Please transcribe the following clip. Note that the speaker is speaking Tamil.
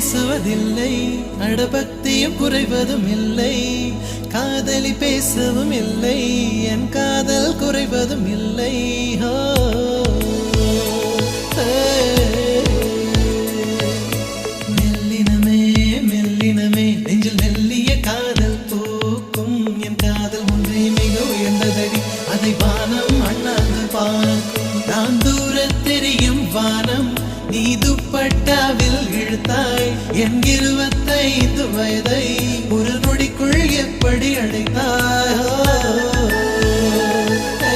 பேசுவதில்லை, அடபக்தியும் குறைவதும் இல்லை. காதலி பேசவும் இல்லை, என் காதல் குறைவதும் இல்லை. மெல்லினமே மெல்லினமே நெஞ்சில் மெல்லிய காதல் பூக்கும். என் காதல் ஒன்றே மிக உயர்ந்ததடி, அதை வானம் அண்ணாந்து பார்க்கும். நான் தூர தெரியும் வானம், நீ துப்பட்டாவில் இழுத்தாய். என் 25 வயதை ஒரு நொடிக்குள் எப்படி அடைத்தாய்?